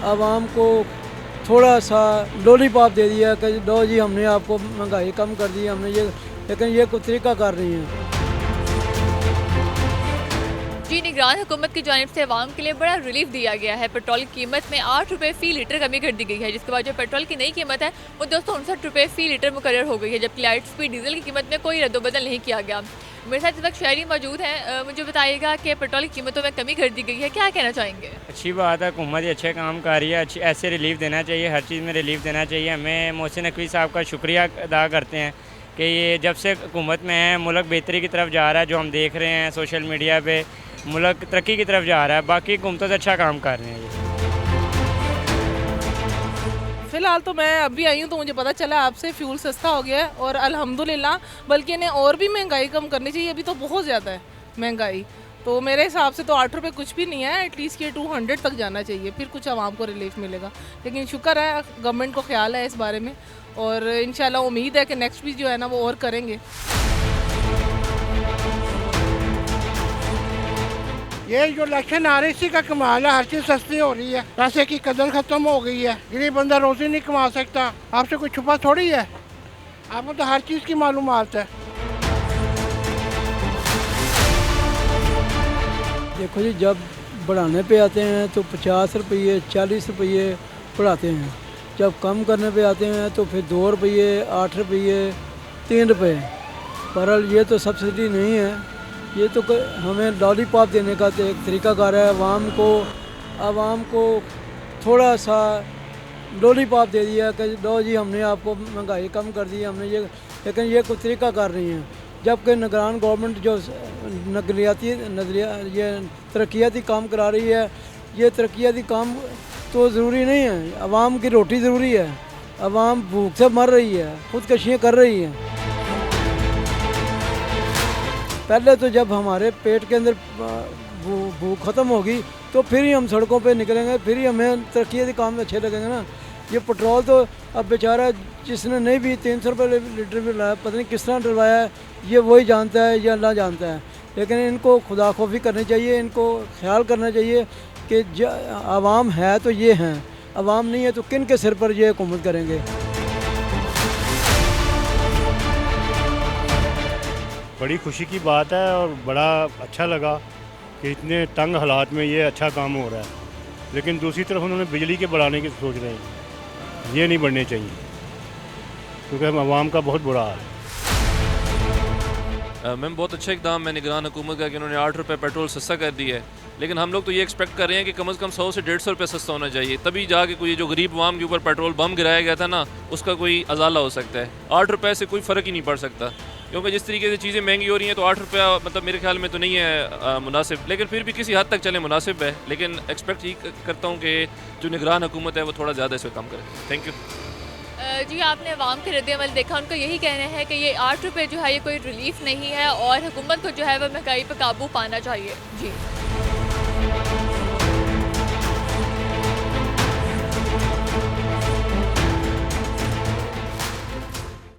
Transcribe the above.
आवाम को थोड़ा सा लॉलीपॉप दे दिया कि लो जी हमने आपको महंगाई कम कर दी हमने ये, लेकिन ये कोई तरीका कर रही है। जी, निगरान हुकूमत की जानिब से अवाम के लिए बड़ा रिलीफ दिया गया है। पेट्रोल की कीमत में 8 रुपये फ़ी लीटर कमी कर दी गई है, जिसके बाद जो पेट्रोल की नई कीमत है वो 259 रुपये फ़ी लीटर मुकर्रर हो गई है, जबकि लाइट स्पीड डीजल की कीमत में कोई रद्दोबदल नहीं किया गया। मेरे साथ इस वक्त शहरी मौजूद हैं, मुझे बताइएगा कि पेट्रोल की कीमतों में कमी कर दी गई है, क्या कहना चाहेंगे? अच्छी बात है, हुकूमत ही अच्छे काम कर रही है, अच्छी ऐसे रिलीफ देना चाहिए, हर चीज़ में रिलीफ देना चाहिए। हमें मोहसिन नकवी साहब का शुक्रिया अदा करते हैं कि ये जब से हुकूमत में है मुल्क बेहतरी की तरफ जा रहा है, जो हम देख रहे हैं सोशल मीडिया पे मुल्क तरक्की की तरफ जा रहा है। बाकी हुकूमतों से अच्छा काम कर रहे हैं ये। फ़िलहाल तो मैं अभी आई हूँ तो मुझे पता चला आपसे फ्यूल सस्ता हो गया है और अल्हम्दुलिल्लाह, बल्कि इन्हें और भी महंगाई कम करनी चाहिए। अभी तो बहुत ज़्यादा है महंगाई, तो मेरे हिसाब से तो 8 रुपये कुछ भी नहीं है, एटलीस्ट ये 200 तक जाना चाहिए, फिर कुछ आवाम को रिलीफ मिलेगा। लेकिन शुक्र है गवर्नमेंट को ख्याल है इस बारे में, और इंशाल्लाह उम्मीद है कि नेक्स्ट भी जो है ना वो और करेंगे। ये जो इलेक्शन आ रही इसी का कमाल है, हर चीज़ सस्ती हो रही है, पैसे की कदर खत्म हो गई है, गरीब बंदा रोज़ी नहीं कमा सकता। आपसे कोई छुपा थोड़ी है, आपको तो हर चीज़ की मालूमात है। देखो जी, जब बढ़ाने पे आते हैं तो 50 रुपये 40 रुपये बढ़ाते हैं, जब कम करने पे आते हैं तो फिर 2 रुपये 8 रुपये 3 रुपये। बहरहाल ये तो सब्सिडी नहीं है, ये तो हमें लॉलीपॉप देने का तो एक तरीकाकार है। आवाम को थोड़ा सा लॉलीपॉप दे दिया कि लो जी हमने आपको महंगाई कम कर दी हमने ये, लेकिन ये कोई तरीका कर रही हैं। जबकि निगरान गवर्नमेंट जो ये तरक्याती काम करा रही है, ये तरक्याती काम तो ज़रूरी नहीं है, आवाम की रोटी ज़रूरी है। आवाम भूख से मर रही है, खुदकशियाँ कर रही हैं। पहले तो जब हमारे पेट के अंदर भूख ख़त्म होगी तो फिर ही हम सड़कों पे निकलेंगे, फिर ही हमें तरक्याती काम अच्छे लगेंगे ना। ये पेट्रोल तो अब बेचारा जिसने नहीं भी 300 रुपये लीटर भी लाया, पता नहीं किस तरह डलवाया है, ये वही जानता है या अल्लाह जानता है। लेकिन इनको खुदा खौफी करनी चाहिए, इनको ख्याल करना चाहिए कि आवाम है तो ये हैं, आवाम नहीं है तो किन के सिर पर ये हुकूमत करेंगे। बड़ी खुशी की बात है और बड़ा अच्छा लगा कि इतने तंग हालात में ये अच्छा काम हो रहा है। लेकिन दूसरी तरफ उन्होंने बिजली के बढ़ाने की सोच रहे हैं, ये नहीं बढ़ने चाहिए क्योंकि हम आवाम का बहुत बुरा हाल है। मैम बहुत अच्छा इकदाम है निगरान हुकूमत का कि उन्होंने 8 रुपये पेट्रोल सस्ता कर दी है, लेकिन हम लोग तो ये एक्सपेक्ट कर रहे हैं कि कम से कम 100 से 150 रुपये सस्ता होना चाहिए, तभी जाके कोई जो गरीब आवाम के ऊपर पेट्रोल बम गिराया गया था ना उसका कोई अजाला हो सकता है। 8 रुपये से कोई फ़र्क ही नहीं पड़ सकता, क्योंकि जिस तरीके से चीज़ें महंगी हो रही हैं तो 8 रुपया मतलब मेरे ख्याल में तो नहीं है मुनासिब, लेकिन फिर भी किसी हद तक चले मुनासिब है। लेकिन एक्सपेक्ट ही करता हूँ कि जो निगरान हुकूमत है वो थोड़ा ज़्यादा इस पर काम करे। Thank you. जी, आपने अवाम के रद्द-ए-अमल देखा, उनका यही कहना है कि ये 8 रुपये जो है ये कोई रिलीफ नहीं है और हुकूमत को जो है वह महंगाई पर काबू पाना चाहिए। जी।